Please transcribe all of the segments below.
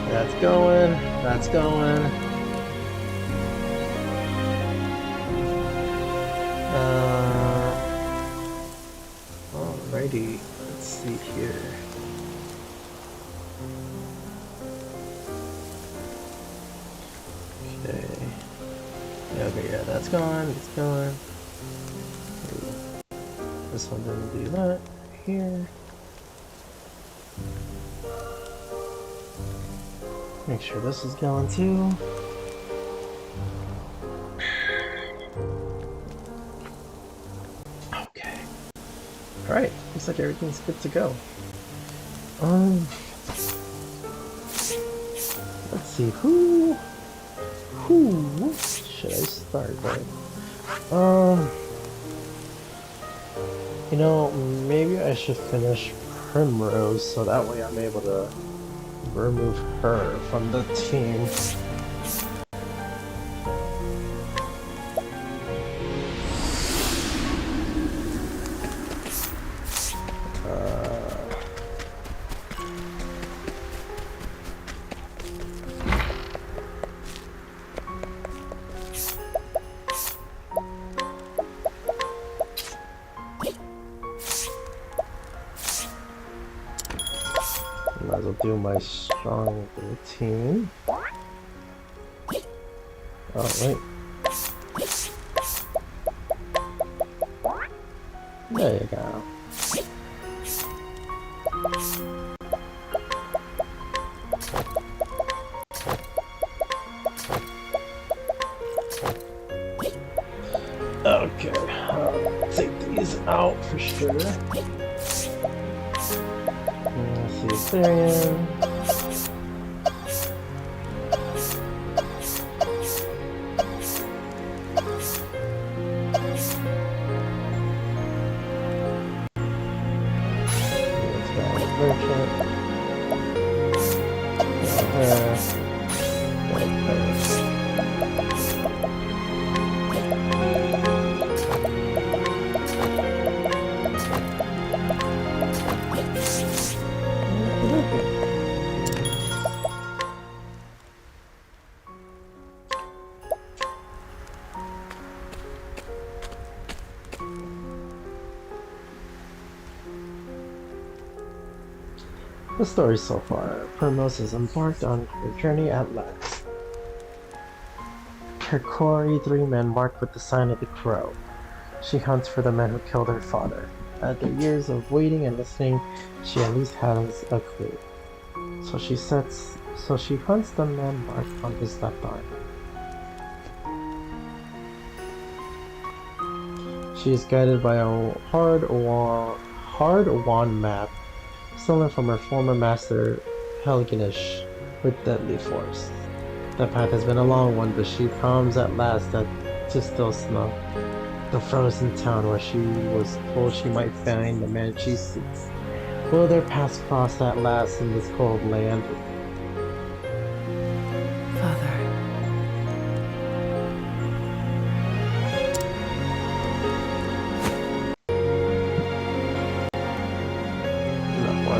That's going. That's going. Alrighty. Let's see here. Okay. Okay, yeah, that's gone. It's gone. This one didn't do that. Here. Make sure this is going too. Okay. Alright, looks like everything's good to go. Let's see, who should I start with? You know, maybe I should finish Primrose so that way I'm able to remove her from the team. Might as well do my strong routine. Oh, wait. There you go. Okay, I'll take these out for sure. Let's see, Therian. The story so far. Primrose has embarked on her journey at last. Her quarry, 3 men marked with the sign of the crow. She hunts for the men who killed her father. After years of waiting and listening, she at least has a clue. So she hunts the man marked on his left arm. She is guided by a hard-won map stolen from her former master, Helgenish, with deadly force. The path has been a long one, but she comes at last to still snow, the frozen town where she was told she might find the man she seeks. Will their paths cross at last in this cold land? Father.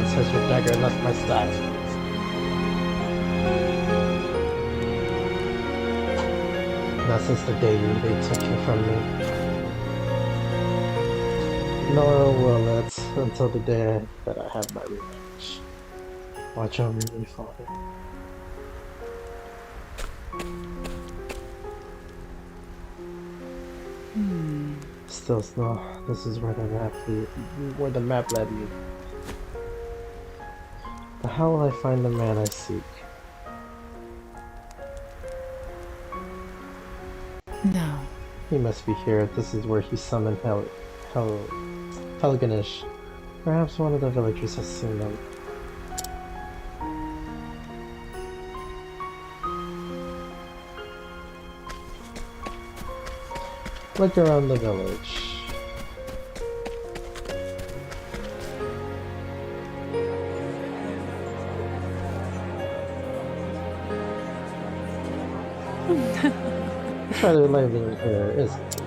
Has your dagger left my side? Not since the day they took you from me. Nor will it until the day that I have my revenge. Watch over me, Father. Still snow. This is where the map led me. But how will I find the man I seek? No. He must be here. This is where he summoned Helgenish. Perhaps one of the villagers has seen him. Look around the village. It's rather lively in here, isn't it?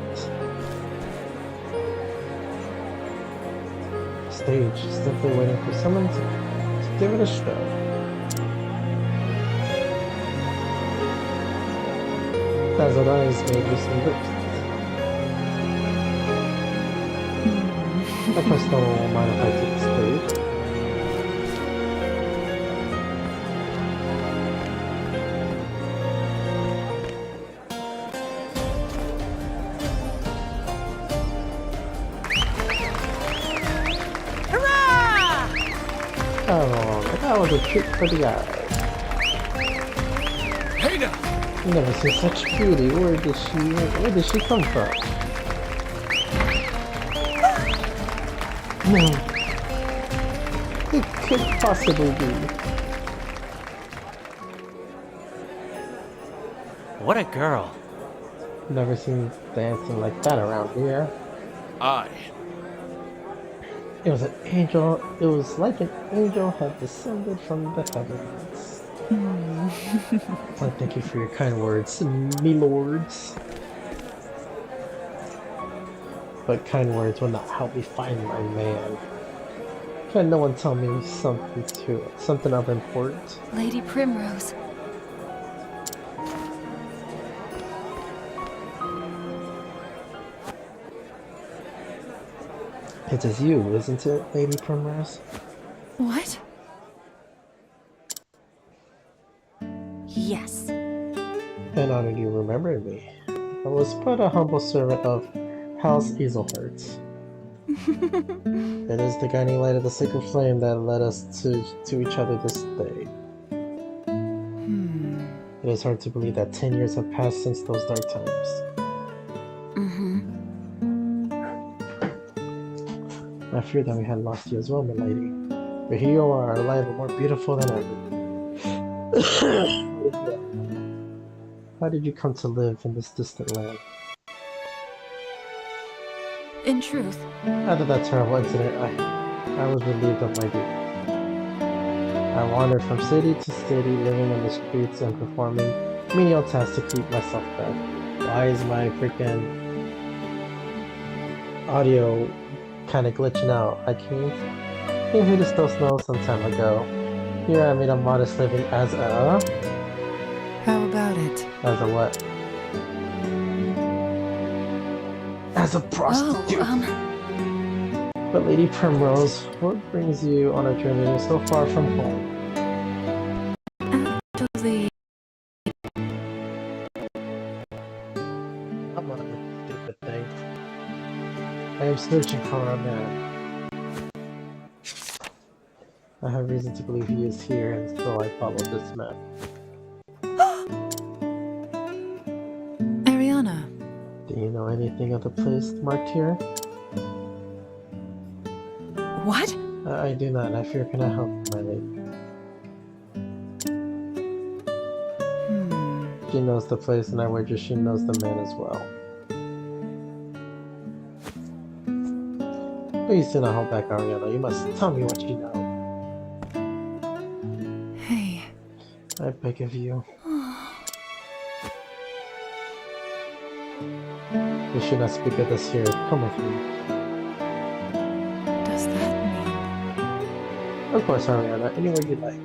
stage, simply waiting for someone to give it a show. Dazzled eyes made recent lips. Of course, no one will mind if I take the stage. Oh, that was a treat for the eye. Hey now! Never seen such beauty. Where did she come from? No. It could possibly be. What a girl. Never seen dancing like that around here. Aye. It was an angel. It was like an angel had descended from the heavens. Well, thank you for your kind words, me lords. But kind words will not help me find my man. Can no one tell me something of importance? Lady Primrose. It is you, isn't it, Lady Primrose? What? Yes. And honored you remembered me. I was but a humble servant of House Easelheart. It is the guiding light of the sacred flame that led us to each other this day. It is hard to believe that 10 years have passed since those dark times. I fear that we had lost you as well, my lady. But here you are, alive and more beautiful than ever. How did you come to live in this distant land? In truth, After that terrible incident, I was relieved of my duty. I wandered from city to city, living in the streets and performing menial tasks to keep myself fed. Why is my freaking audio kind of glitching out? I came here to Still Snow some time ago. Here I made a modest living as a... How about it? As a what? As a prostitute! But Lady Primrose, what brings you on a journey so far from home? Actually, I'm not a stupid thing. I am searching for a man. I have reason to believe he is here, and so I follow this man. Ariana. Do you know anything of the place marked here? What? I do not. I fear cannot help you, my lady. She knows the place, and I wager she knows the man as well. Please do not hold back, Ariana. You must tell me what you know. Hey. I beg of you. We should not speak of this here. Come with me. Does that mean... Of course, Ariana. Anywhere you like.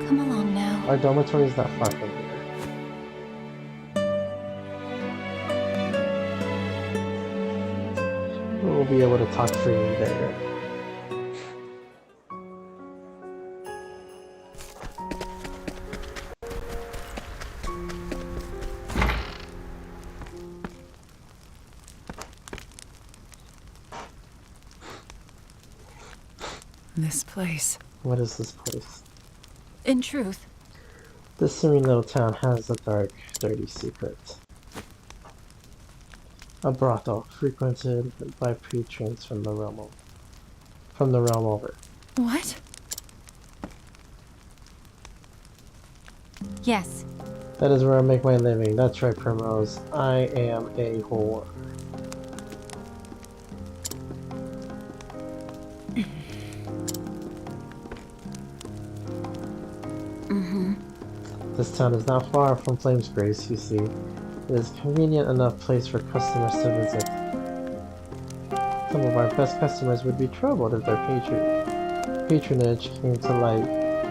come along now. Our dormitory is not far from here. We'll be able to talk freely there. This place. What is this place? In truth, This serene little town has a dark, dirty secret. A brothel frequented by patrons from the realm over. What? yes. That is where I make my living. That's right, Primrose. I am a whore. This town is not far from Flame's Grace, you see. It is a convenient enough place for customers to visit. some of our best customers would be troubled if their patronage came to light,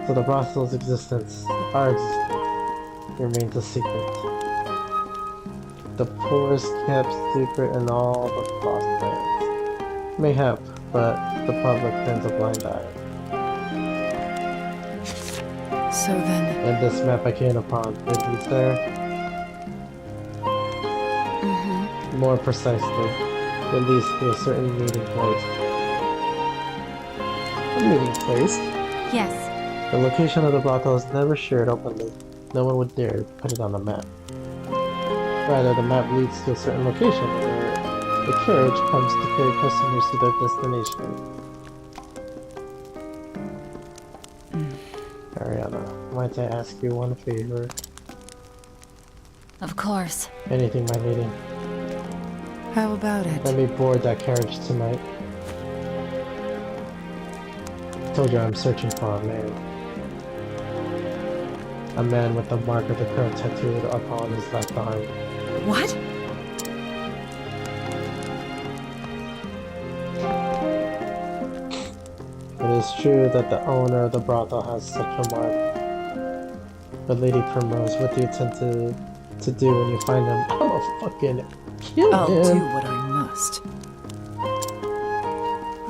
so the brothel's existence, our existence, remains a secret. The poorest kept secret in all the Lost Lands. Mayhap, but the public turns a blind eye. So then, And this map I came upon, it leads there. More precisely, it leads to a certain meeting place. A meeting place? Yes. The location of the brothel is never shared openly. No one would dare put it on the map. Rather, the map leads to a certain location where the carriage comes to carry customers to their destination. Ariana, might I ask you one favor? Of course. Anything, my lady. how about it? Let me board that carriage tonight. I told you I'm searching for a man. A man with the mark of the curve tattooed upon his left arm. What? It is true that the owner of the brothel has such a mark. But Lady Primrose, what do you intend to do when you find him? I'ma fucking kill I'll do him! what I must.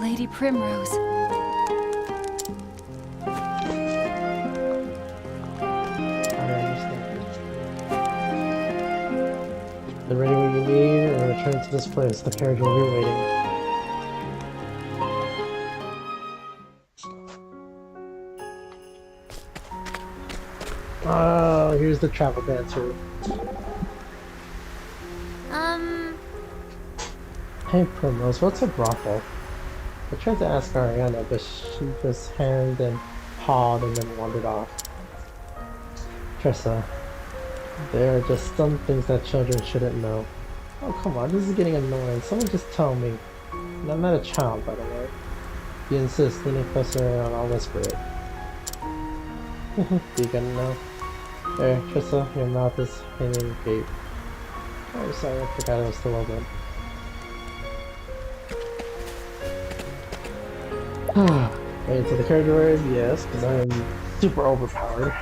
Lady Primrose. I understand. Then ready what you need and return to this place. The carriage will be waiting. Oh, here's the travel dancer. Hey Primrose, what's a brothel? I tried to ask Ariana, but she just hemmed and hawed and then wandered off. Tressa, there are just some things that children shouldn't know. Oh come on, this is getting annoying. Someone just tell me. And I'm not a child, by the way. If you insist, leaning closer and I'll whisper it. You gonna know? There, Trissa, your mouth is hanging gape. Oh, sorry, I forgot it was still open. Wait, so the carriage word? Yes, because I am super overpowered.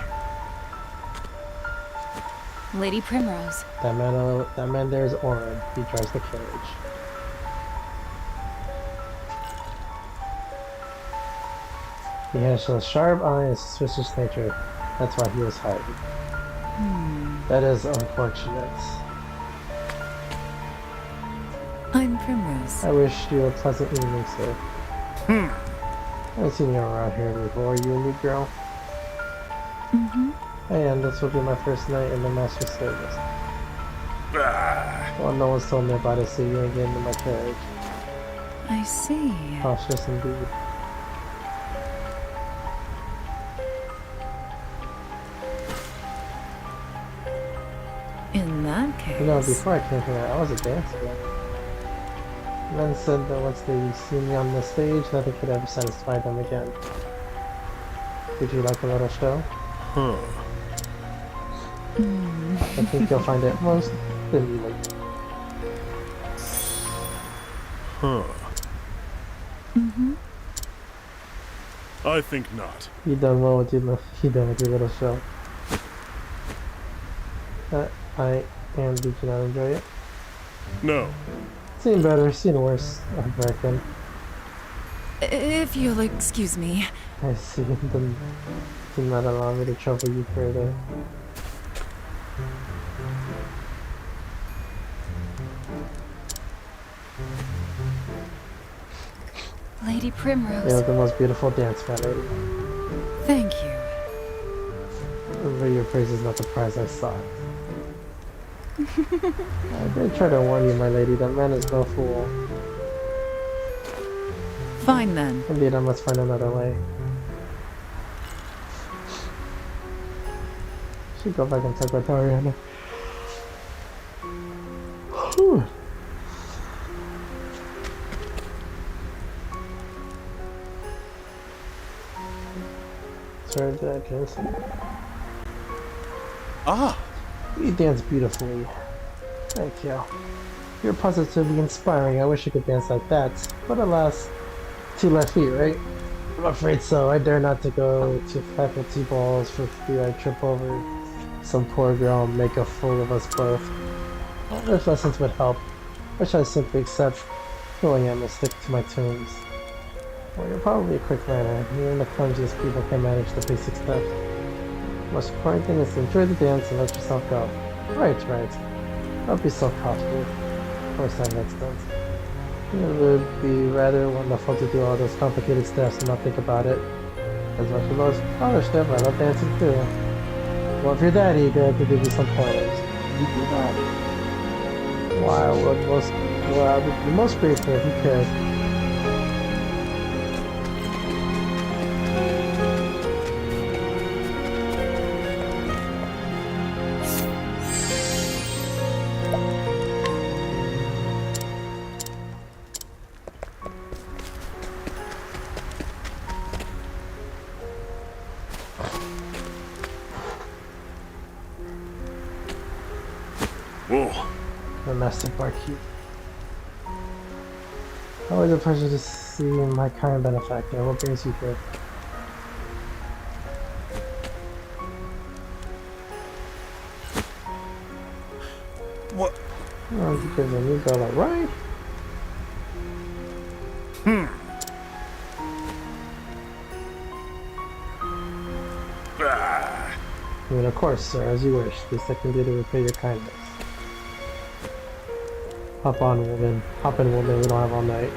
Lady Primrose. That man there is Orin. He drives the carriage. He has a sharp eye and suspicious nature. That's why he was hiding. That is unfortunate. I'm Primrose. I wish you a pleasant evening, sir. I've seen you around here before, you and me, girl. And this will be my first night in the master's service. Well, no one's told me about it, so you ain't getting in my carriage. I see. Cautious indeed. In that case... You know, before I came here, I was a dancer. Men said that once they see me on the stage, nothing could ever satisfy them again. Would you like a little show? I think you'll find it most stimulating. I think not. You done well with your little show. I am. Did you not enjoy it? No. Seen better, seen worse, I reckon. If you'll excuse me. I see. Then do not allow me to trouble you further. Lady Primrose. You have the most beautiful dance, my lady. Thank you. But your praise is not the prize I sought. I did try to warn you, my lady. That man is no fool. Fine then. Indeed, I must find another way. Should go back and talk with Ariana. Whew. Sorry, did I just... Ah! You dance beautifully. Thank you. You're positively inspiring. I wish I could dance like that. But alas, 2 left feet, right? I'm afraid so. I dare not to go to faculty balls for fear I trip over some poor girl and make a fool of us both. I wonder if lessons would help. Or should I simply accept who I am and stick to my tunes? Well, you're probably a quick learner. Even the clumsiest people can manage the basic steps. The most important thing is to enjoy the dance and let yourself go. Right. Don't be so cautious. Of course that makes sense. It would be rather wonderful to do all those complicated steps and not think about it. As much as most other stuff, I love dancing too. Well, if you're that eager, I could give you some pointers. You do that. Why, I would be most grateful if you could. Whoa. The Master Barkeep. Always a pleasure to see my kind benefactor. What brings you here? What? Oh, because a new girl, right? I mean, of course, sir, as you wish. Least I can do to repay your kindness. Hop on, woman. Hop in, woman. We don't have all night.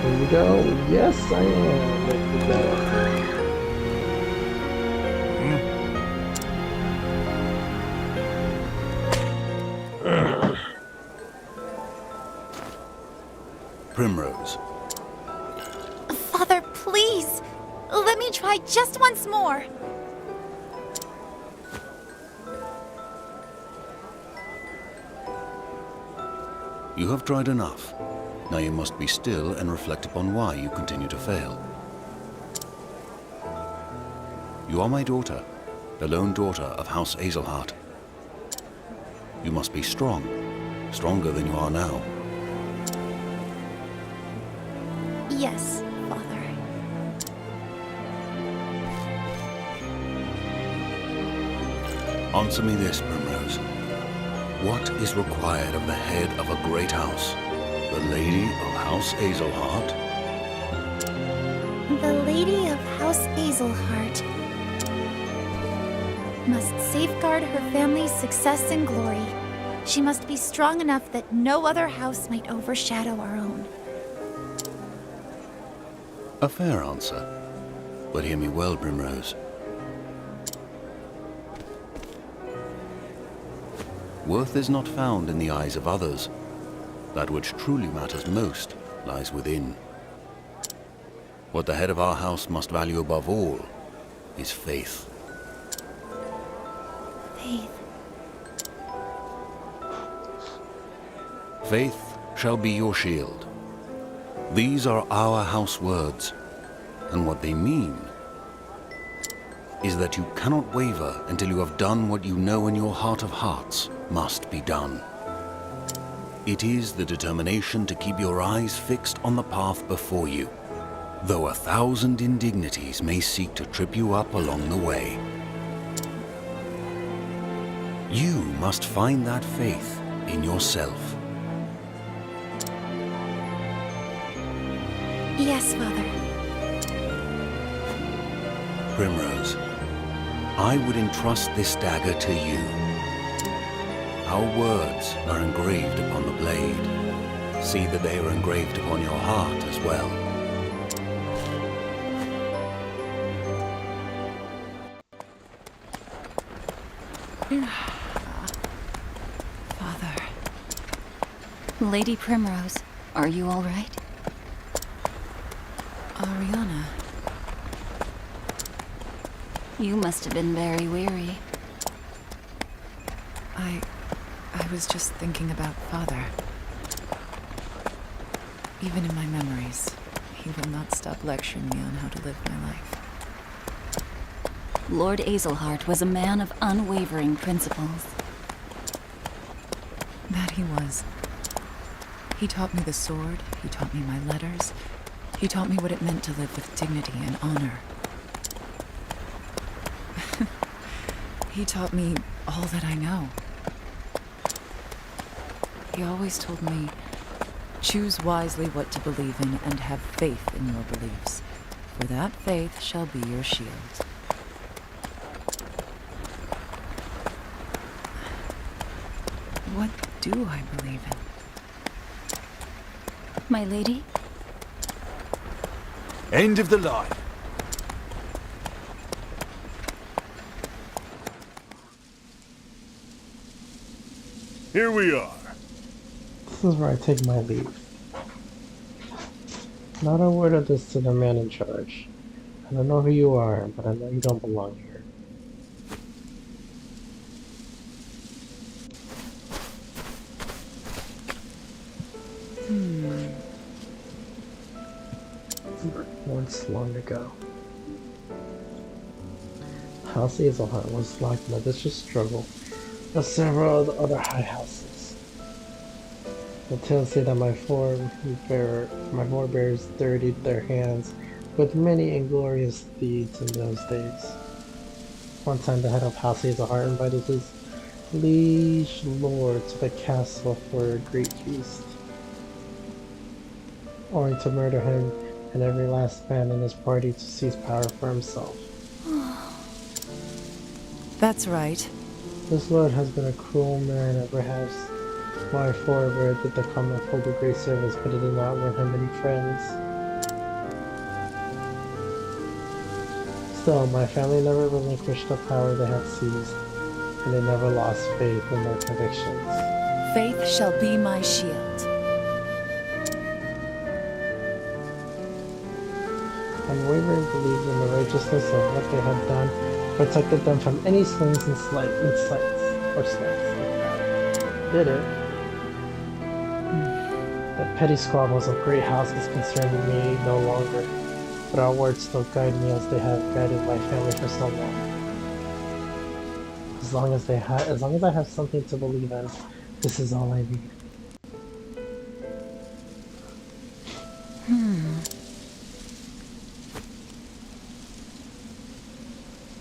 Here we go. Yes, I am. Ready to go. Primrose. Father, please! Let me try just once more! You have tried enough. Now you must be still and reflect upon why you continue to fail. You are my daughter, the lone daughter of House Azelhart. You must be strong, stronger than you are now. Yes, Father. Answer me this, Primrose. What is required of the head of a great house? The Lady of House Azelhart? The Lady of House Azelhart must safeguard her family's success and glory. She must be strong enough that no other house might overshadow our own. A fair answer. But hear me well, Primrose. Worth is not found in the eyes of others. That which truly matters most lies within. What the head of our house must value above all is faith. Faith. Faith shall be your shield. These are our house words, and what they mean is that you cannot waver until you have done what you know in your heart of hearts must be done. It is the determination to keep your eyes fixed on the path before you, though 1,000 indignities may seek to trip you up along the way. You must find that faith in yourself. Yes, Father. Primrose, I would entrust this dagger to you. Our words are engraved upon the blade. See that they are engraved upon your heart as well. Father. Lady Primrose, are you all right? All Ariana. You must have been very weary. I was just thinking about Father. Even in my memories, he will not stop lecturing me on how to live my life. Lord Azelhart was a man of unwavering principles. That he was. He taught me the sword, he taught me my letters, he taught me what it meant to live with dignity and honor. He taught me all that I know. He always told me, choose wisely what to believe in and have faith in your beliefs, for that faith shall be your shield. What do I believe in? My lady? End of the line. Here we are. This is where I take my leave. Not a word of this to the man in charge. I don't know who you are, but I know you don't belong here. Once long ago, House Azelhart was locked in a vicious struggle with several other high houses. The tales say that my forebears dirtied their hands with many inglorious deeds in those days. One time the head of House Azelhart invited his liege lord to the castle for a great feast, only to murder him and every last man in his party to seize power for himself. That's right. This lord has been a cruel man, and perhaps my forebear did the common folk a great service, but it did not win him many friends. Still, my family never relinquished the power they had seized, and they never lost faith in their convictions. Faith shall be my shield. Unwavering belief in the righteousness of what they had done protected them from any slings and slights. Did it? The petty squabbles of great houses concerned me no longer, but our words still guide me as they have guided my family for so long. As long as I have something to believe in, this is all I need.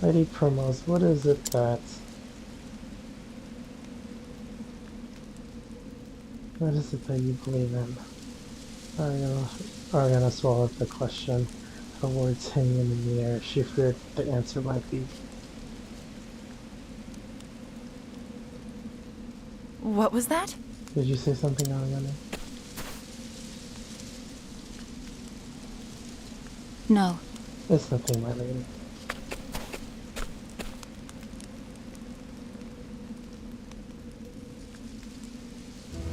Lady Primrose, what is it that... What is it that you believe in? Ariana swallowed the question, her words hanging in the air. She feared the answer might be. What was that? Did you say something, Ariana? No. It's nothing, my lady.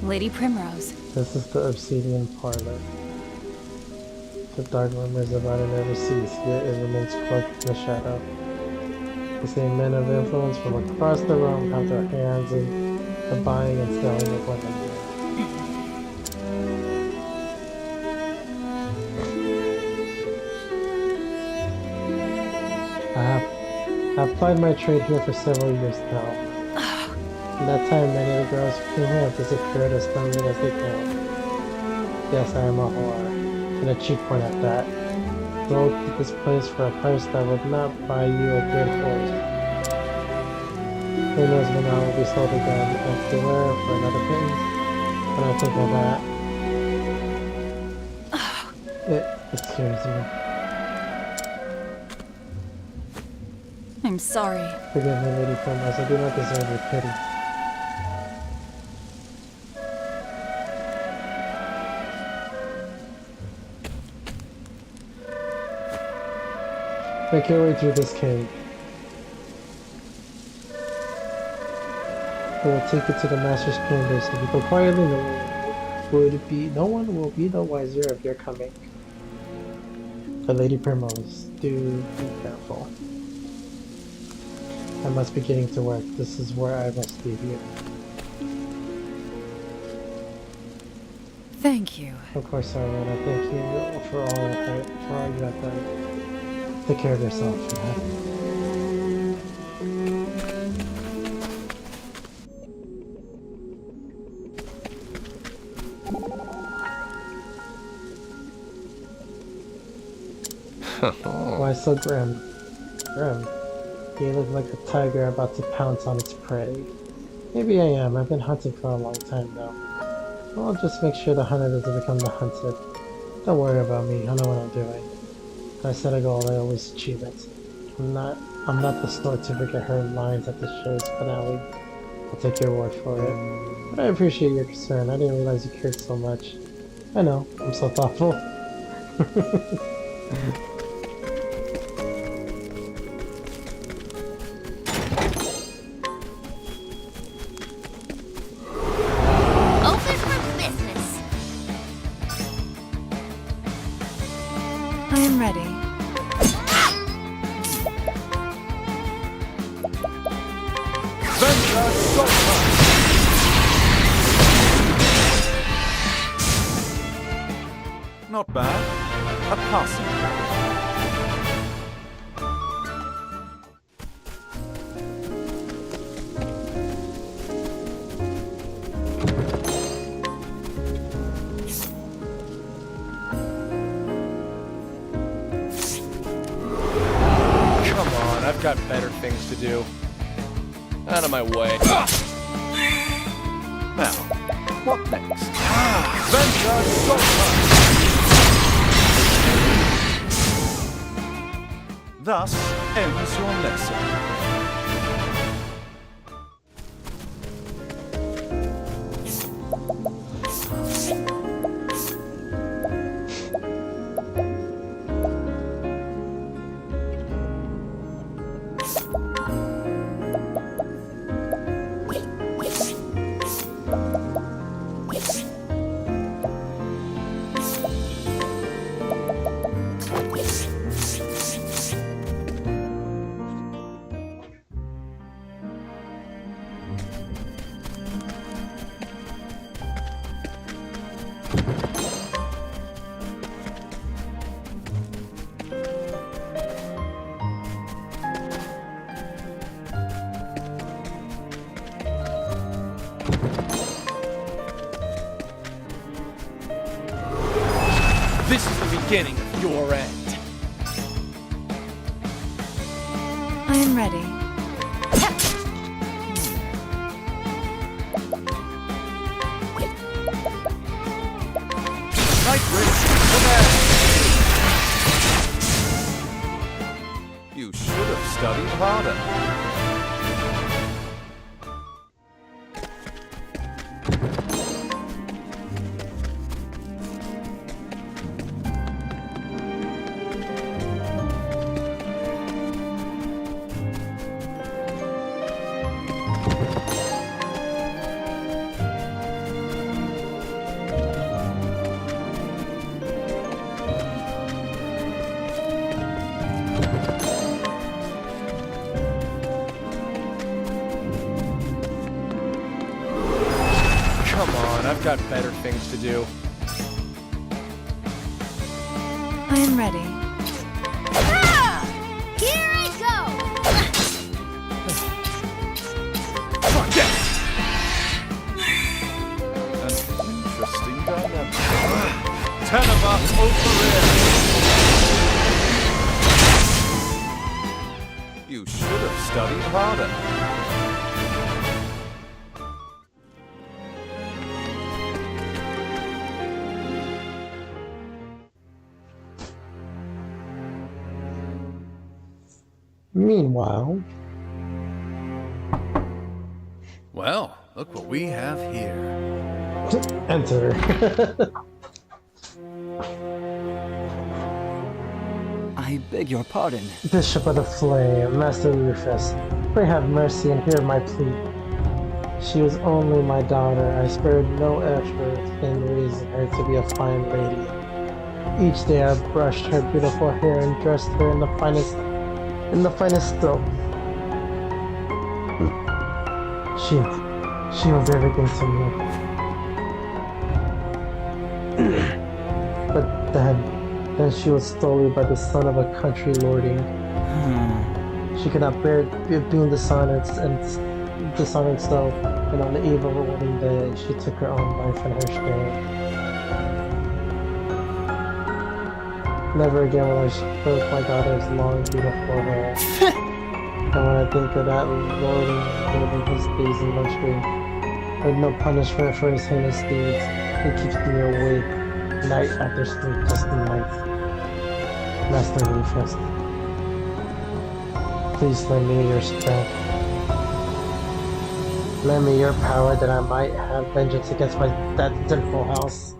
Lady Primrose. This is the Obsidian Parlor. The dark rumors about it never cease, yet it remains cloaked in the shadow. The same men of influence from across the realm have their hands in the buying and selling of women. I've applied my trade here for several years now. In that time, many of the girls who came here have disappeared as suddenly as they came. Yes, I am a whore, and a cheap one at that. Go to this place for a price that would not buy you a good horse. Who knows when I will be sold again, and beware for another pittance. When I think of that, it scares me. I'm sorry. Forgive me, Lady Primrose, I do not deserve your pity. Make your way through this cave. It will take you to the Master's Chambers. If you go quietly, no one will be the wiser of your coming. But Lady Primrose, do be careful. I must be getting to work. This is where I must leave you. Thank you. Of course, Arlen, I thank you for all you have done. Take care of yourself. Why so grim? Grim? You look like a tiger about to pounce on its prey. Maybe I am. I've been hunting for a long time now. I'll just make sure the hunter doesn't become the hunted. Don't worry about me. I know what I'm doing. If I set a goal, I always achieve it. I'm not the sort to forget her lines at the show's finale. I'll take your word for it. But I appreciate your concern. I didn't realize you cared so much. I know. I'm so thoughtful. I am ready. Not bad. A passing. I've got better things to do. Out of my way. Now, what next? Venture Sultan! Thus ends your lesson. This is the beginning of your end. I am ready. You should have studied harder. Come on, I've got better things to do. I am ready. Here I go! An interesting dynamic. Tenebas Ultrarear! You should have studied harder. Meanwhile, Well, look what we have here. enter. I beg your pardon. Bishop of the Flame, Master Rufus, pray have mercy and hear my plea. She was only my daughter. I spared no effort in raising her to be a fine lady. Each day I brushed her beautiful hair and dressed her in the finest silk. She was everything to me. But then she was stolen by the son of a country lording. She could not bear being dishonored, so, and on the eve of her wedding day, she took her own life in her shame. Never again will I stroke my daughter's long, beautiful hair. And when I think of that lording living his days in luxury, with no punishment for his heinous deeds, he keeps me awake night after sleepless night. Master Rufus, please lend me your strength. Lend me your power that I might have vengeance against that sinful house.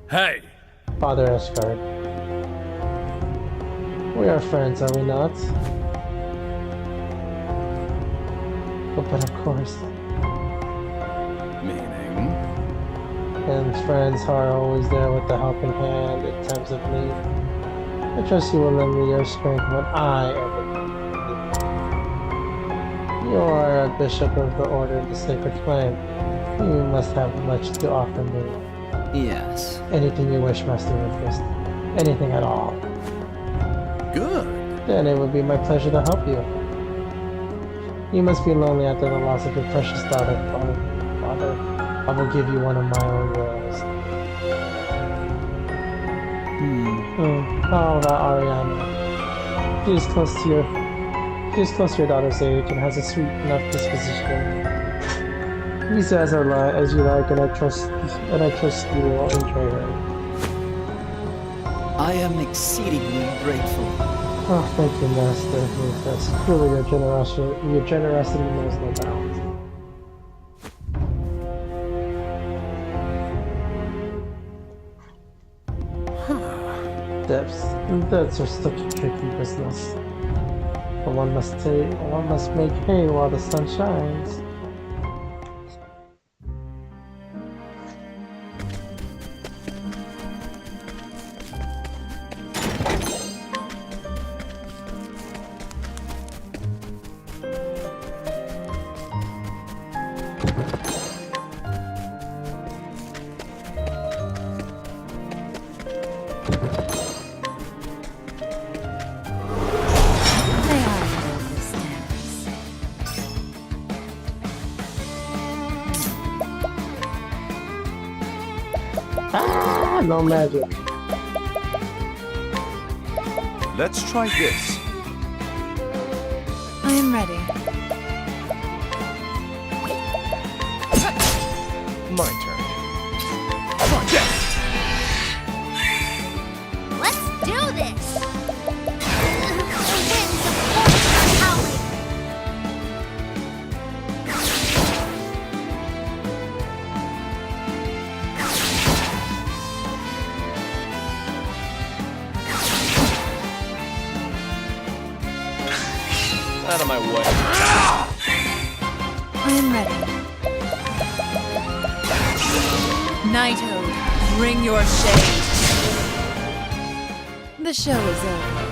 Hey! Father Escard. We are friends, are we not? But of course. Meaning? And friends are always there with the helping hand in times of need. I trust you will lend me your strength when I am in need. You are a bishop of the Order of the Sacred Flame. You must have much to offer me. Yes. Anything you wish, Master Rufus. Anything at all. Good. Then it would be my pleasure to help you. You must be lonely after the loss of your precious daughter, Father. I will give you one of my own girls. How about Ariana? She is close to your daughter's age and has a sweet enough disposition. Use her as you like, and I trust you will enjoy her. I am exceedingly grateful. Oh, thank you, Master Rufus. Truly, your generosity knows no bounds. Debts are such a tricky business. But one must make hay while the sun shines. Ah, no magic. Let's try this. I am ready. My turn. Yes! Let's do this! The winds of fortune are howling! Out of my way. I am ready. Nighthode, bring your shade. The show is over.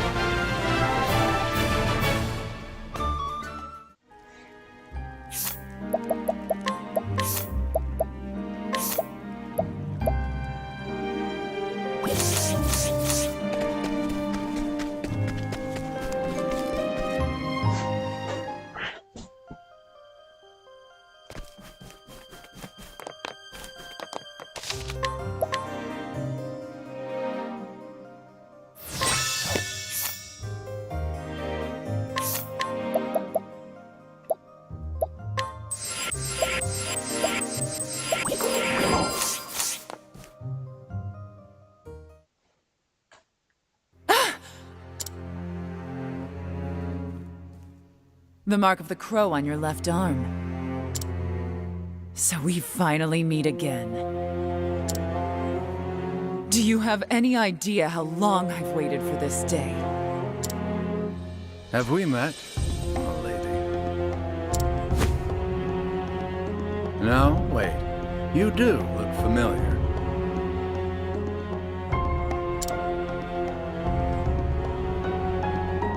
The mark of the crow on your left arm. So we finally meet again. Do you have any idea how long I've waited for this day? Have we met, my lady? No, wait. You do look familiar.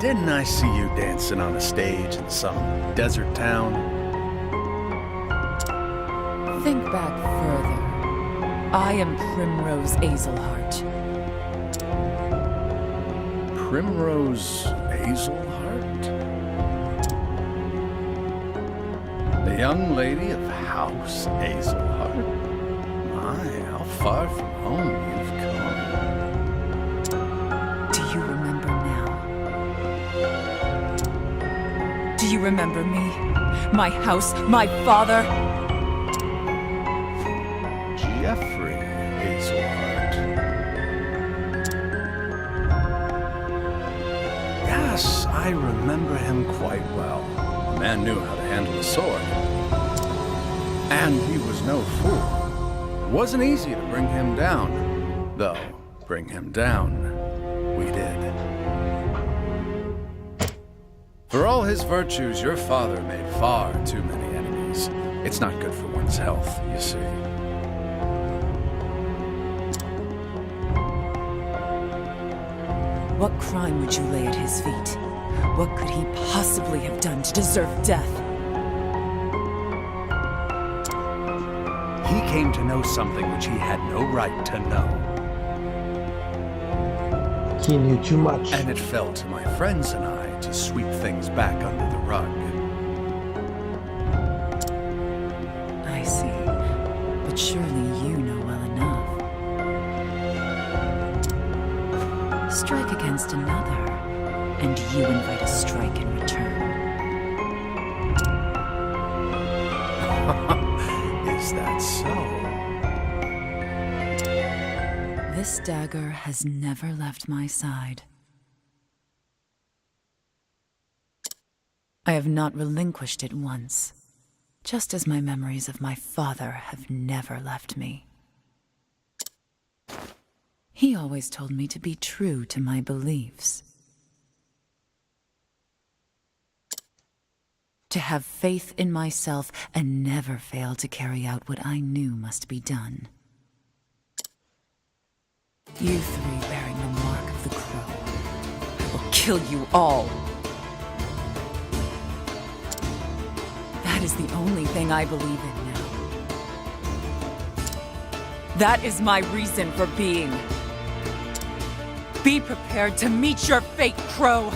Didn't I see you dancing on a stage in some desert town? Think back further. I am Primrose Azelhart. Primrose Azelhart? The young lady of House Azelhart? My, how far from home you've come. Do you remember now? Do you remember me? My house, my father? Jeffrey Hazelhart. Yes, I remember him quite well. The man knew how to handle a sword. And he was no fool. It wasn't easy to bring him down. Though, bring him down, we did. For all his virtues, your father made far too many enemies. It's not good for one's health, you see. What crime would you lay at his feet? What could he possibly have done to deserve death? He came to know something which he had no right to know. He knew too much. And it fell to my friends and I to sweep things back under the rug. I see. But surely you know well enough. Strike against another, and you invite a strike in return. Is that so? This dagger has never left my side. I have not relinquished it once, just as my memories of my father have never left me. He always told me to be true to my beliefs. To have faith in myself and never fail to carry out what I knew must be done. You three bearing the mark of the crow, I will kill you all. That is the only thing I believe in now. That is my reason for being. Be prepared to meet your fate, Crow!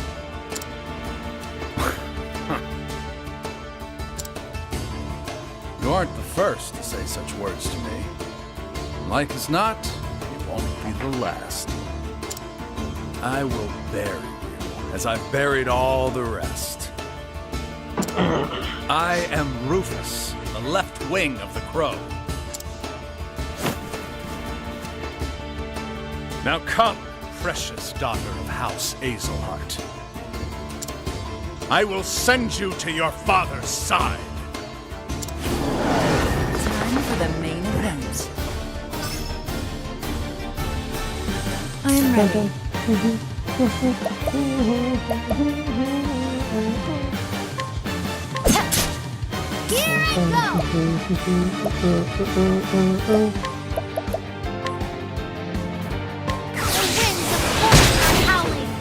You aren't the first to say such words to me. Like as not, it won't be the last. I will bury you, as I've buried all the rest. I am Rufus, the left wing of the Crow. Now come, precious daughter of House Azelhart. I will send you to your father's side. Time for the main event. I am ready. Here I go! The winds of fortune are howling!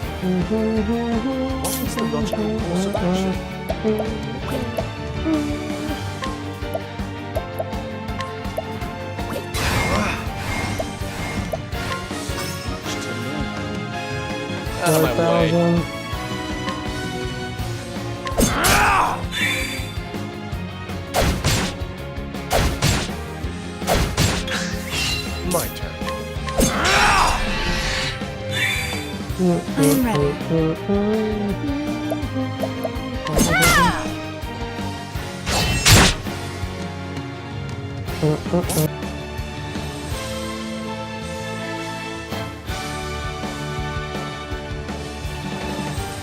What was the logical course of action? Out of my way. 4,000. My turn. I'm ready.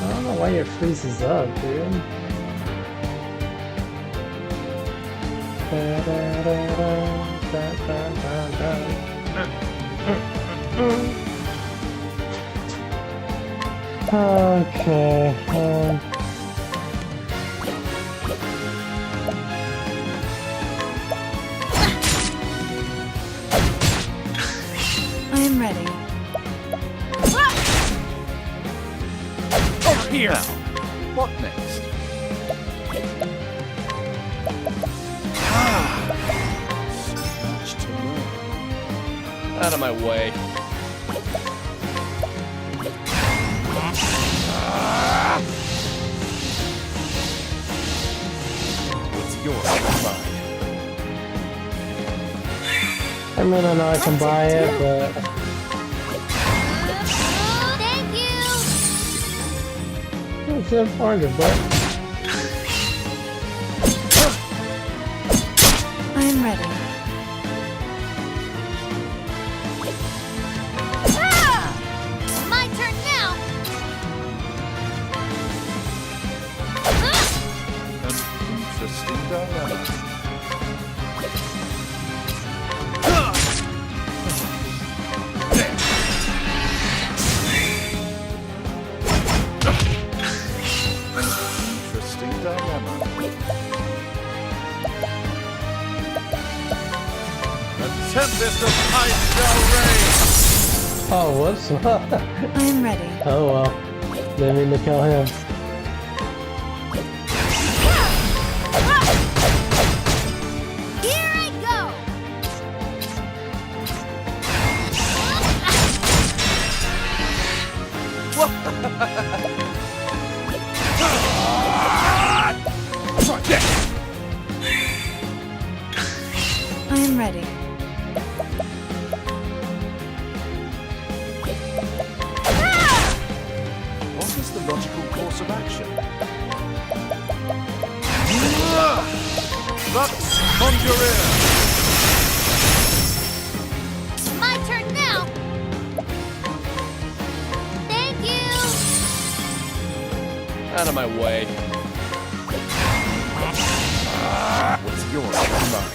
I don't know why your freezes up, dude. Okay. Here! What next? Much to learn. Out of my way. What's yours is mine. I mean, I know I can buy it, but Thank you! it's in 400 bucks. I'm ready. Ah! My turn now! An interesting dilemma. Interesting dilemma. The tempest of ice shall reign! Oh, whoops. I'm ready. Oh well. Didn't mean to kill him. Here I go! I'm ready. What is the logical course of action? Lux Conjurer! My turn now! Thank you! Out of my way. What's yours is mine.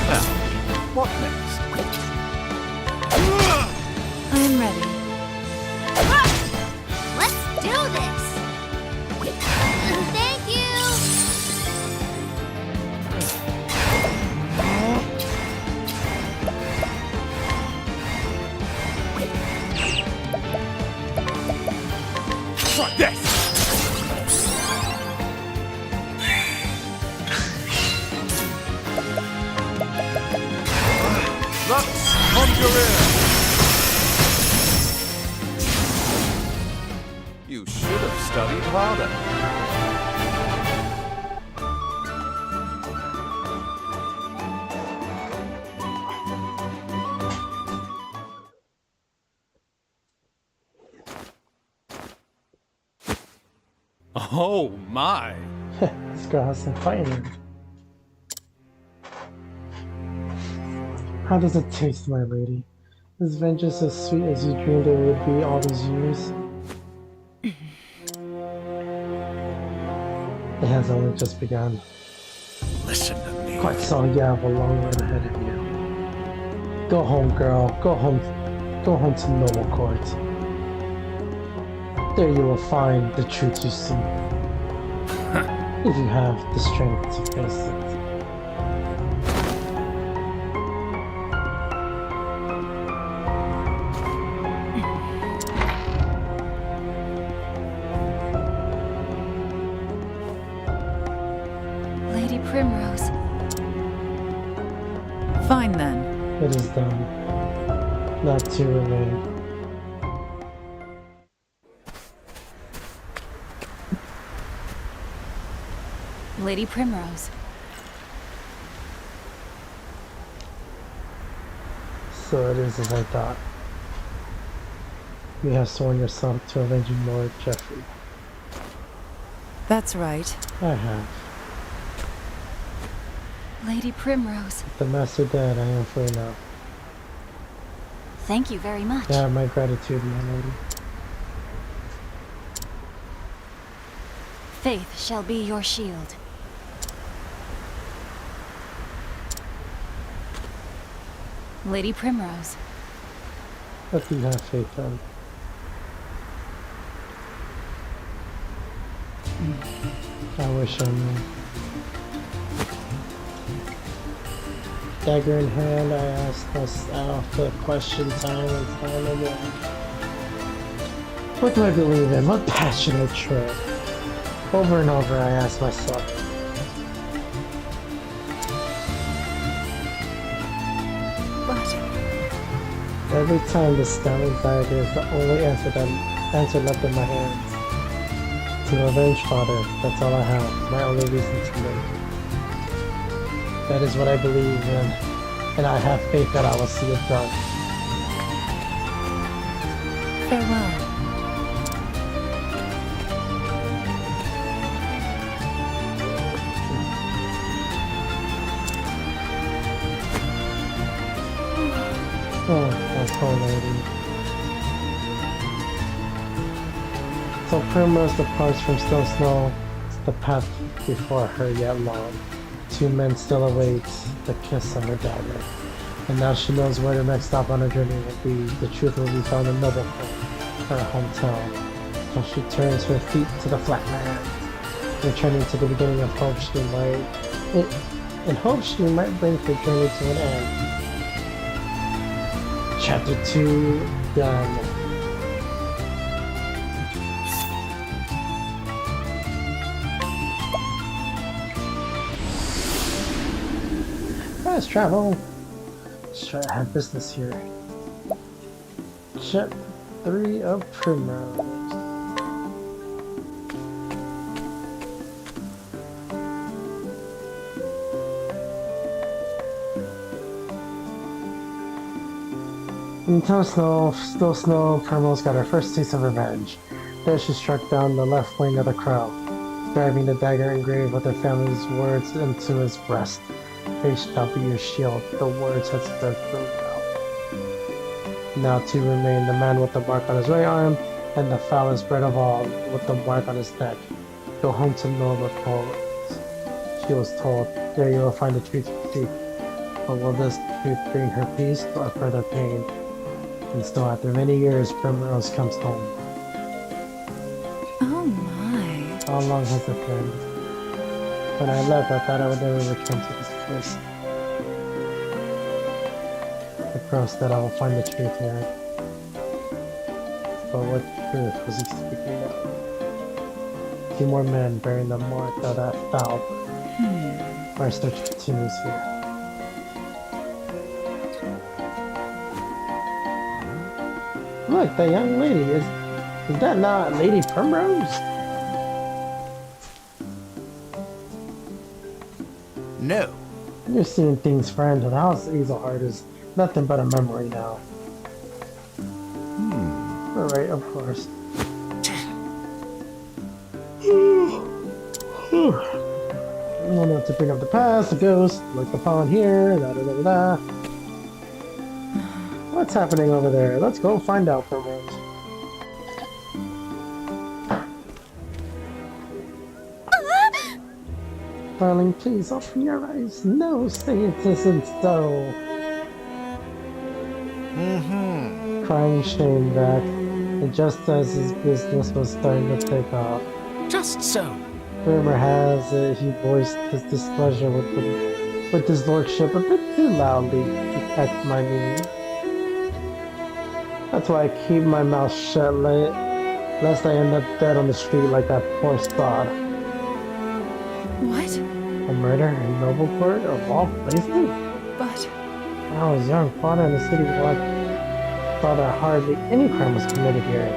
Now, what next? I'm ready. Let's do this! Thank you! Try this! Lux Conjurer! You should have studied harder. Oh my! This girl has some fight in her. How does it taste, my lady? Is vengeance as sweet as you dreamed it would be all these years? It has only just begun. Listen to me. Quite so, you have a long road ahead of you. Go home, girl. Go home. Go home to Noble Court. There you will find the truth you seek. If you have the strength to face it. Lady Primrose. Fine then. It is done. Not to remain. Lady Primrose. So it is as I thought. You have sworn yourself to avenging Lord Jeffrey. That's right. I have. Lady Primrose. The master dead, I am free now. Thank you very much. You have my gratitude, my lady. Faith shall be your shield. Lady Primrose. What do you have faith in? I wish I knew. Dagger in hand, I asked myself the question time and time again. What do I believe in? What passionate trip? Over and over I asked myself. But Every time the Stallion Dagger is the only answer left in my hands. To avenge father, that's all I have. My only reason to live. That is what I believe in, and I have faith that I will see it done. farewell. Oh, that poor lady. So Primrose departs from Still Snow, the path before her yet long. Two men still await the kiss of her dagger. And now she knows where the next stop on her journey will be. The truth will be found in Nobleford, her hometown. So she turns her feet to the flatland, returning to the beginning of Hope Stream and Hope Stream might bring her journey to an end. Chapter 2 done. Fast travel. Let's try to have business here. Chapter 3 of Primrose. In Still Snow, Primrose got her first taste of revenge. There she struck down the left wing of the crow, driving the dagger engraved with her family's words into his breast. They shall be your shield, the words had stood through now. Now two remain, the man with the mark on his right arm, and the foulest bred of all, with the mark on his neck. Go home to Nobleford, she was told. There you will find the truth you seek. But will this truth bring her peace or further pain? And still after many years, Primrose comes home. Oh my. How long has it been? When I left, I thought I would never return to this place. I promised that I will find the truth here. But what truth was he speaking of? 2 more men bearing the mark of that foul. Our search continues here. Look, that young lady, is that not Lady Primrose? No. You're seeing things, friend. The house of Hazelheart is nothing but a memory now. Alright, of course. No need to bring up the past, the ghost, like the pawn here, da da da da. What's happening over there? Let's go find out, Primrose. Darling, please open your eyes. No, say it isn't so. Crying Shane back, and just as his business was starting to take off. Just so. Rumor has it he voiced his displeasure with his lordship a bit too loudly to catch my meaning. That's why I keep my mouth shut, lest I end up dead on the street like that poor sod. What? A murder in Nobleford, of all places? But When I was young, father in the city thought that hardly any crime was committed here.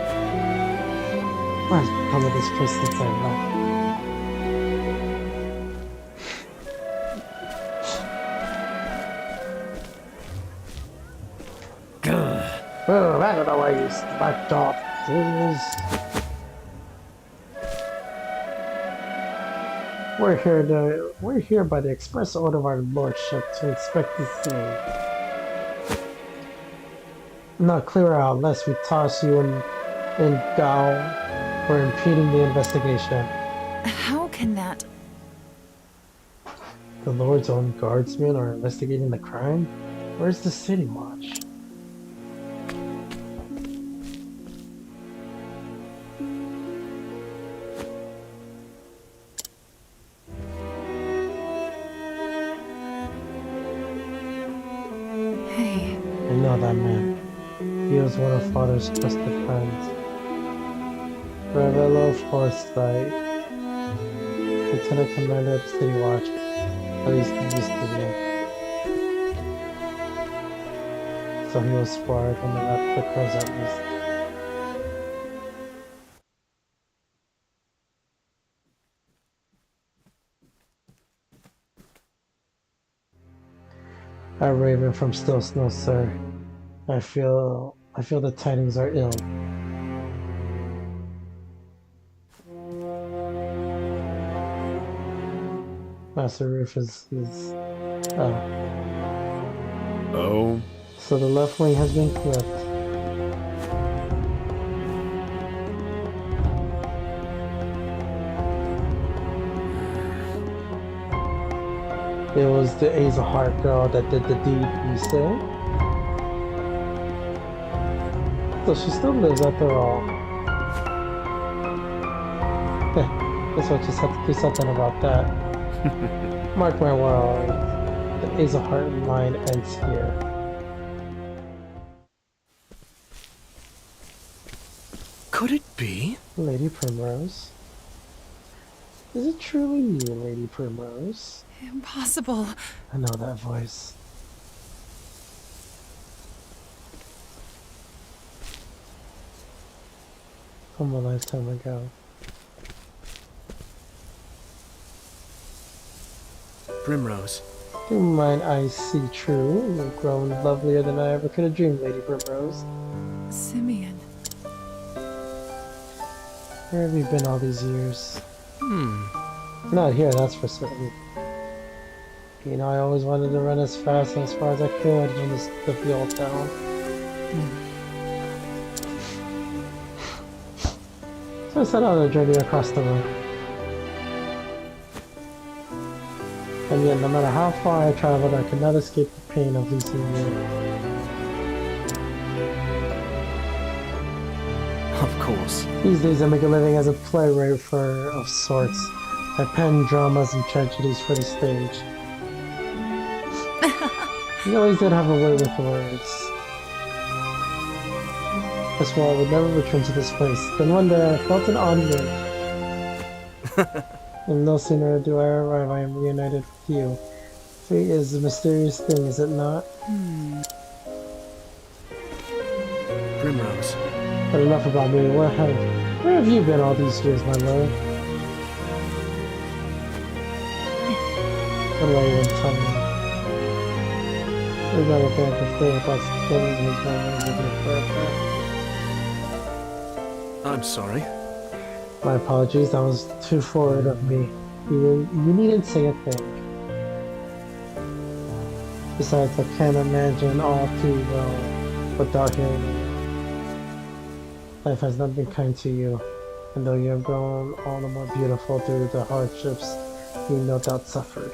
What has become of this place since I left? Oh, I don't know why you slacked off, please. We're here by the express order of our lordship to inspect the scene. Now clear out, lest we toss you in gaol for impeding the investigation. how can that? The Lord's own guardsmen are investigating the crime? Where's the city watch? know that man. He was one of Father's trusted friends. Ravello Forsyth, Lieutenant Commander of the City Watch. At least he used to be. So he was spared when they left the Crows at least. A raven from Still Snow, sir. I feel the tidings are ill. Master Rufus is Oh? so the left wing has been clipped. It was the Azahar girl that did the deed, you say? So she still lives after all. Guess what, just have to do something about that. Mark my words, the Azahar line ends here. Could it be? Lady Primrose? Is it truly you, Lady Primrose? Impossible. I know that voice. From a lifetime ago. Primrose. Do mine eyes see true? You've grown lovelier than I ever could have dreamed, Lady Primrose. Simeon. Where have you been all these years? Not here, that's for certain. You know, I always wanted to run as fast and as far as I could in the old town. So I set out on a journey across the road. And yet, no matter how far I traveled, I could not escape the pain of losing you. Of course. These days I make a living as a playwright of sorts. I pen dramas and tragedies for the stage. You always did have a way with words. I swore I would never return to this place. Then one day I felt an onward. And no sooner do I arrive, I am reunited with you. Fate is a mysterious thing, is it not? Primrose. But enough about me. Where have you been all these years, my lord? What do I even tell you? We're gonna think of things about things whose memories of me forever. I'm sorry. My apologies, that was too forward of me. You needn't say a thing. Besides, I can't imagine all too well without hearing it. Life has not been kind to you, and though you have grown all the more beautiful through the hardships you no doubt suffered.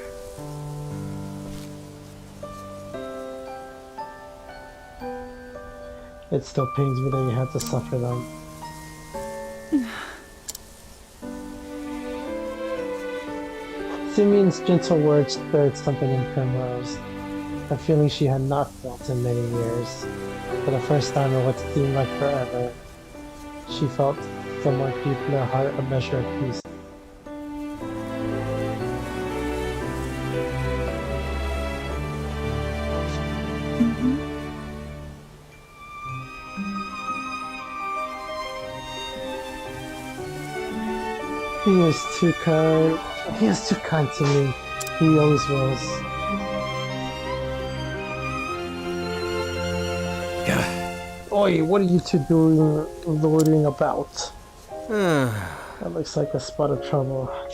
It still pains me that you had to suffer them. Simeon's gentle words stirred something in Primrose, a feeling she had not felt in many years. For the first time in what seemed like forever, she felt somewhat deep in her heart a measure of peace. He is too kind. He is too kind to me. He always was. Oi, what are you two doing, loitering about? That looks like a spot of trouble. I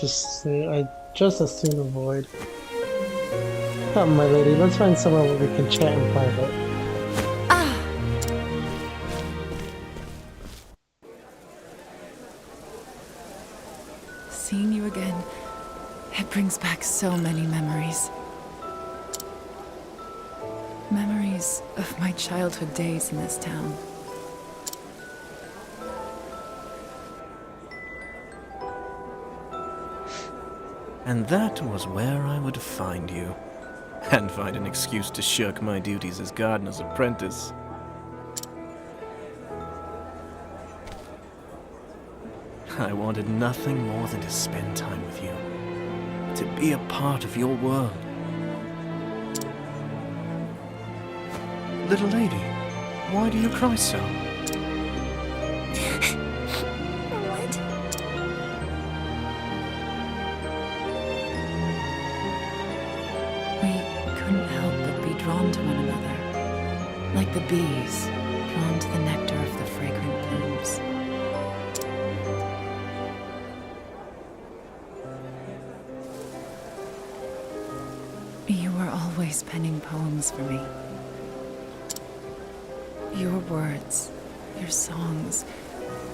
just as soon avoid. Come, my lady, let's find somewhere where we can chat in private. Seeing you again, it brings back so many memories. Memories of my childhood days in this town. And that was where I would find you. and find an excuse to shirk my duties as gardener's apprentice. I wanted nothing more than to spend time with you, to be a part of your world. Little lady, why do you cry so? What? We couldn't help but be drawn to one another, like the bees drawn to the nectar of the fragrant blooms. You were always penning poems for me. Your words, your songs,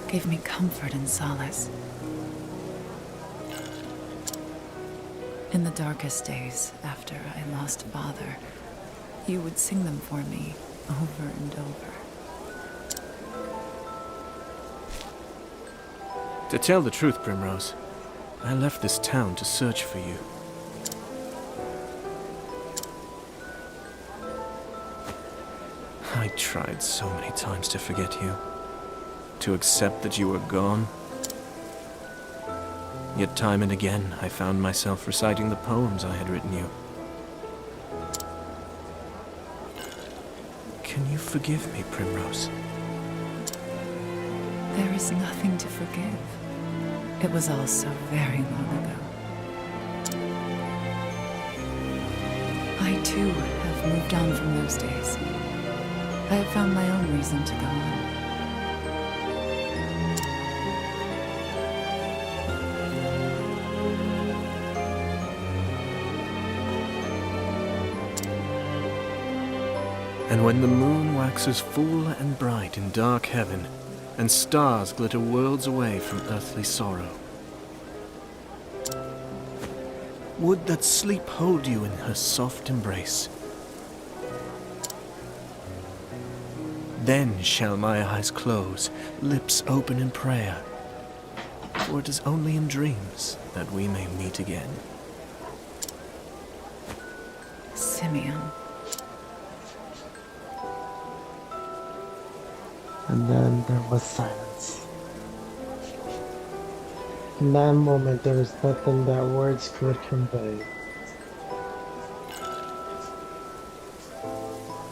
gave me comfort and solace. In the darkest days after I lost father, you would sing them for me over and over. To tell the truth, Primrose, I left this town to search for you. I tried so many times to forget you, to accept that you were gone. Yet time and again, I found myself reciting the poems I had written you. Can you forgive me, Primrose? There is nothing to forgive. It was all so very long ago. I too have moved on from those days. I have found my own reason to go on. And when the moon waxes full and bright in dark heaven, and stars glitter worlds away from earthly sorrow, would that sleep hold you in her soft embrace. Then shall my eyes close, lips open in prayer, for it is only in dreams that we may meet again. Simeon. And then there was silence. In that moment, there was nothing that words could convey.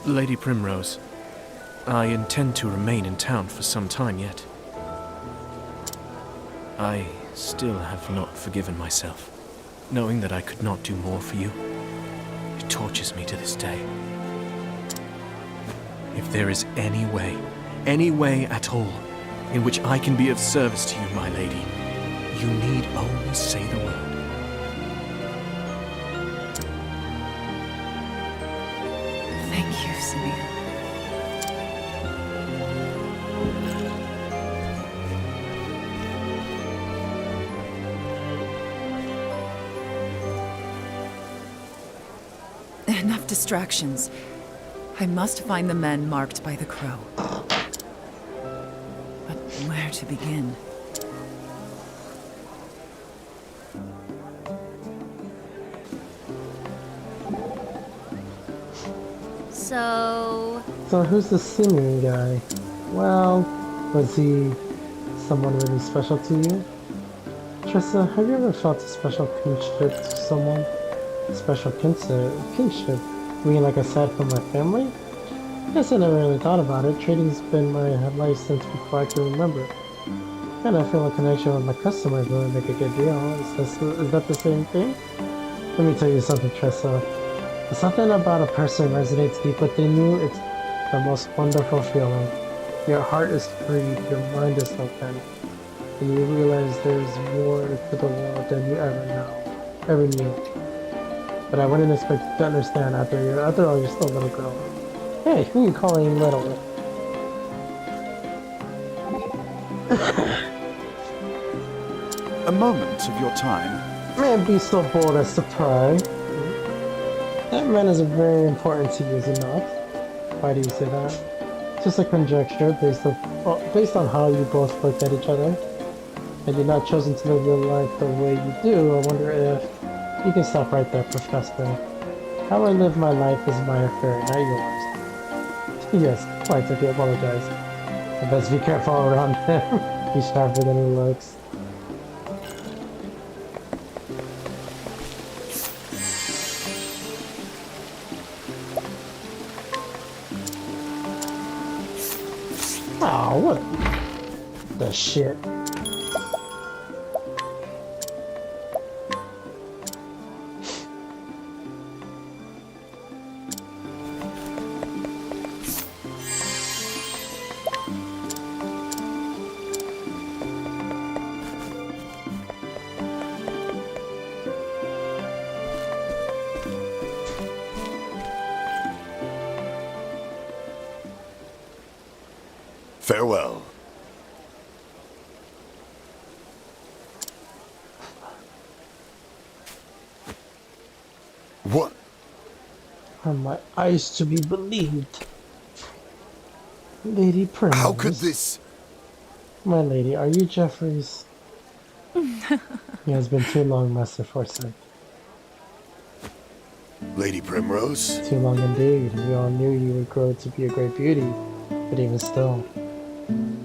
Lady Primrose, I intend to remain in town for some time yet. I still have not forgiven myself, knowing that I could not do more for you. It tortures me to this day. If there is any way at all, in which I can be of service to you, my lady, you need only say the word. Thank you, Simeon. Enough distractions. I must find the men marked by the crow. But where to begin? So who's the Simeon guy? Well, was he someone really special to you? Tressa, have you ever felt a special kinship to someone? A special kinship? I mean, like aside from my family? I guess I never really thought about it. Trading's been my life since before I can remember. And I feel a connection with my customers when I make a good deal. Is that the same thing? Let me tell you something, Tressa. Something about a person resonates deep within you. It's the most wonderful feeling. Your heart is free, your mind is open, and you realize there's more to the world than you ever knew. But I wouldn't expect you to understand after all, you're still a little girl. Hey, who are you calling little? A moment of your time. Man, be so bold as to pry. That man is very important to you, is it not? Why do you say that? Just a conjecture based on how you both looked at each other. And you're not chosen to live your life the way you do. I wonder if you can stop right there, Professor. How I live my life is my affair, not yours. Yes, quite, I do apologize. I best be careful around him. He's sharper than he looks. Oh, what the shit? Farewell. What? Are my eyes to be believed? Lady Primrose. How could this? My lady, are you Jeffries? It has been too long, Master Forsyth. Lady Primrose? Too long indeed. We all knew you would grow to be a great beauty, but even still,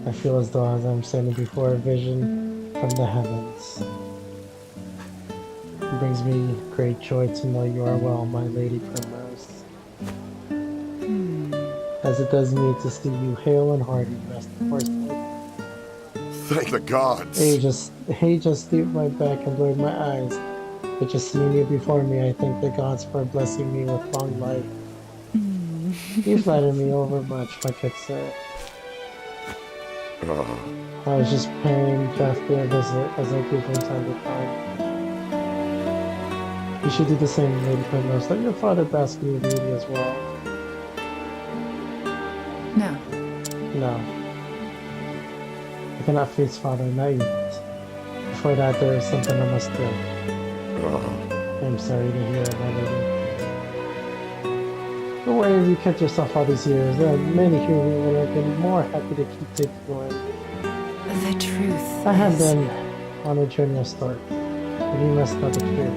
I feel as though as I'm standing before a vision from the heavens. It brings me great joy to know you are well, my Lady Primrose. As it does me to see you hale and hearty, Master Forsyth. Thank the gods. He just stooped my back and blurred my eyes. But just seeing you before me, I thank the gods for blessing me with long life. You flatter me overmuch, my good sir. I was just paying Jeffrey a visit, as I do from time to time. You should do the same, Lady Primrose. Let your father bask in your beauty as well. No. No. I cannot face father, not yet. Before that, there is something I must do. I'm sorry to hear it, my lady. But where have you kept yourself all these years? There are many here who would have been more happy to keep taking you in. The truth I have is... been on a journey of sorts, but you must know the truth.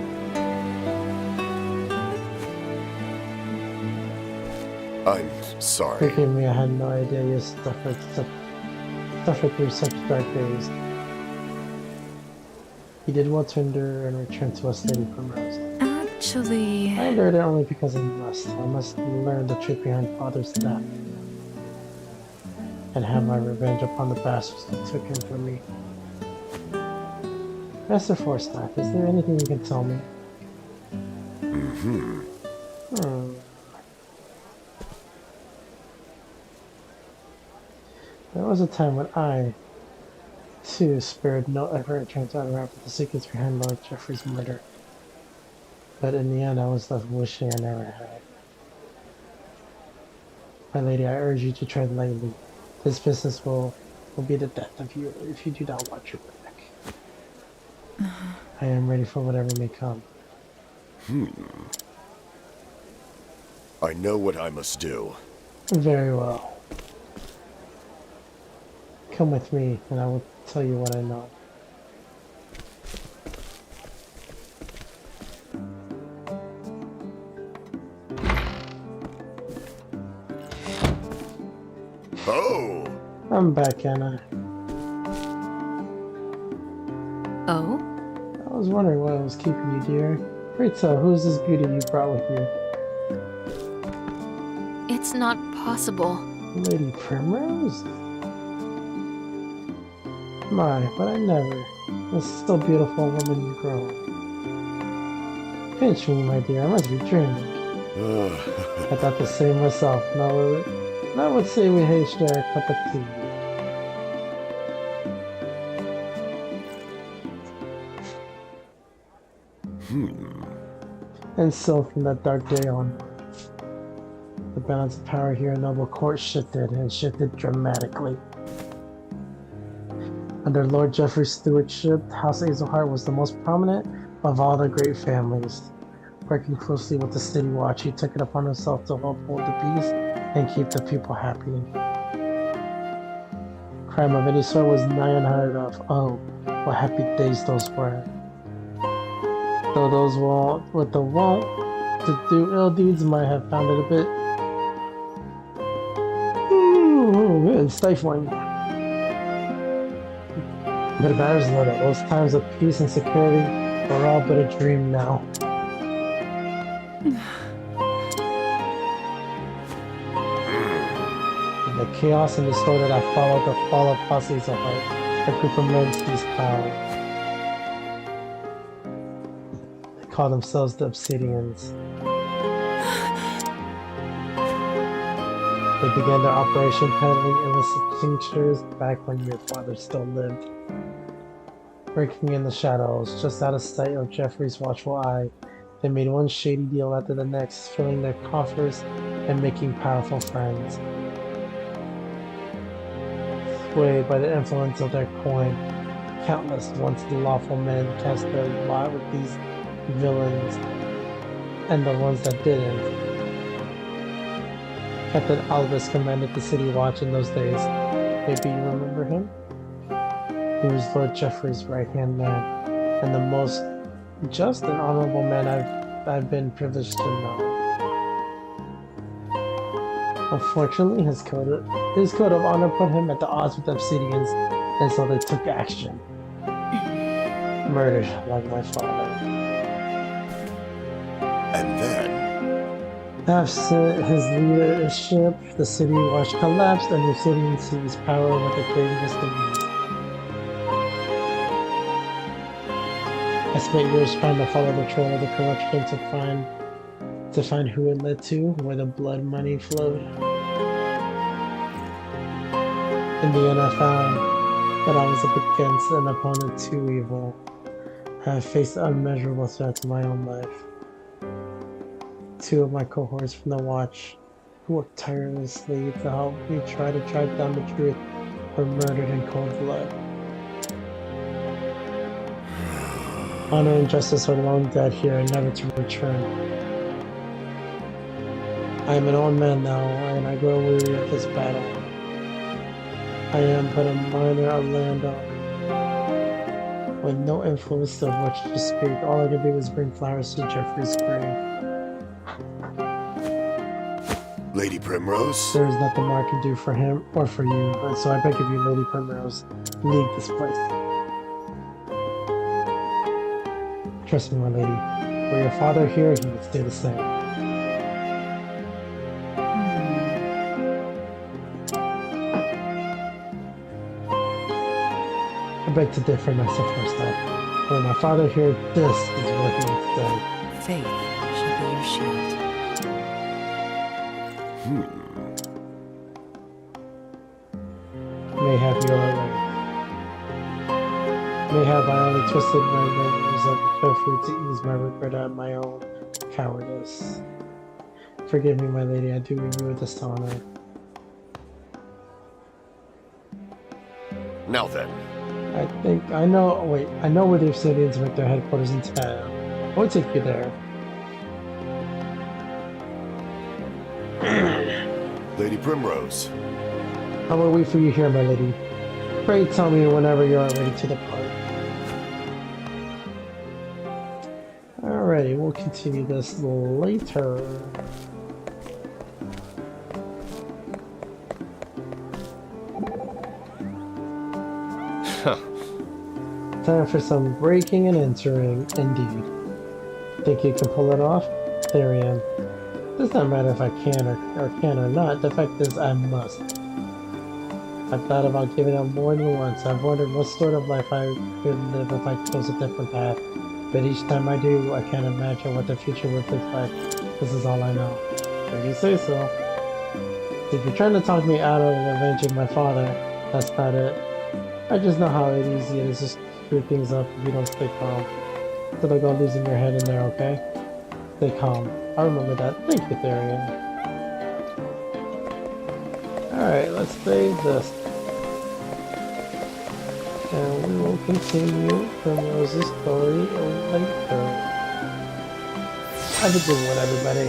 I'm sorry. Forgive me, I had no idea you suffered through such dark days. You did well to endure and return to us, Lady Primrose. Actually... I endured it only because I must. I must learn the truth behind father's death. And have my revenge upon the bastards who took him from me. Master Forsyth, is there anything you can tell me? There was a time when I, too, spared no effort trying to unravel the secrets behind Lord Jeffrey's murder. But in the end, I was left wishing I never had. My lady, I urge you to tread lightly. This business will be the death of you if you do not watch your back. I am ready for whatever may come. I know what I must do. Very well. Come with me, and I will tell you what I know. Oh! I'm back, Anna. Oh? I was wondering what was keeping you, dear. Pray tell, who's this beauty you brought with you? It's not possible. Lady Primrose? My, but I never. This still beautiful woman you grow. Pinch me, my dear, I must be dreaming. I thought the same myself. Now I would say we each share a cup of tea. And so from that dark day on, the balance of power here in Noble Court shifted, and shifted dramatically. Under Lord Jeffrey's stewardship, House Azelhart was the most prominent of all the great families. Working closely with the City Watch, he took it upon himself to uphold the peace and keep the people happy. Crime of any sort was nigh unheard of. Oh, what happy days those were. Though those with the won't to do ill deeds might have found it a bit good, stifling. But it matters little. Those times of peace and security are all but a dream now. The chaos and disorder that followed the fall of Posse's heart, a group of men seized power. They call themselves the Obsidians. They began their operation peddling illicit tinctures back when your father still lived. Working in the shadows, just out of sight of Jeffrey's watchful eye, they made one shady deal after the next, filling their coffers and making powerful friends. Swayed by the influence of their coin, countless once lawful men cast their lot with these villains, and the ones that didn't. Captain Albus commanded the city watch in those days. Maybe you remember him? He was Lord Jeffrey's right-hand man, and the most just and honorable man I've been privileged to know. Unfortunately, his code of honor put him at the odds with the Obsidians, and so they took action. Murdered like my father. And then? Absent his leadership, the city watch collapsed and the Obsidians seized power with the greatest of ease. I spent years trying to follow the trail of the corruption to find who it led to, where the blood money flowed. In the end, I found that I was up against an opponent too evil. I have faced unmeasurable threats in my own life. Two of my cohorts from the Watch, who worked tirelessly to help me try to track down the truth, were murdered in cold blood. Honor and justice are long dead here and never to return. I am an old man now, and I grow weary of this battle. I am but a minor landowner, with no influence of which to speak. All I can do is bring flowers to Jeffrey's grave. Lady Primrose? There is nothing more I can do for him or for you, and so I beg of you, Lady Primrose, leave this place. Trust me, my lady. Were your father here, he would stay the same. I beg to differ myself first time. Were my father here, this is where he would stay. Faith shall be your shield. Mayhap you are right. Mayhap I only twisted my memories of Jeffrey to ease my regret at my own cowardice. Forgive me, my lady, I do you a dishonor. Now then. I know where the Obsidians make their headquarters in town. I'll take you there. Lady Primrose. I will wait for you here, my lady. Pray tell me whenever you are ready to depart. Alrighty, we'll continue this later. Time for some breaking and entering, indeed. Think you can pull it off? There I am. Does not matter if I can or not, the fact is I must. I've thought about giving up more than once. I've wondered what sort of life I could live if I chose a different path. But each time I do, I can't imagine what the future would look like. This is all I know. If you say so. If you're trying to talk me out of avenging my father, that's not it. I just know how easy it is to screw things up if you don't stay calm. So don't go losing your head in there, okay? Stay calm. I remember that. Thank you, Therian. Alright, let's save this. And we will continue Primrose's story later. Have a good one, everybody.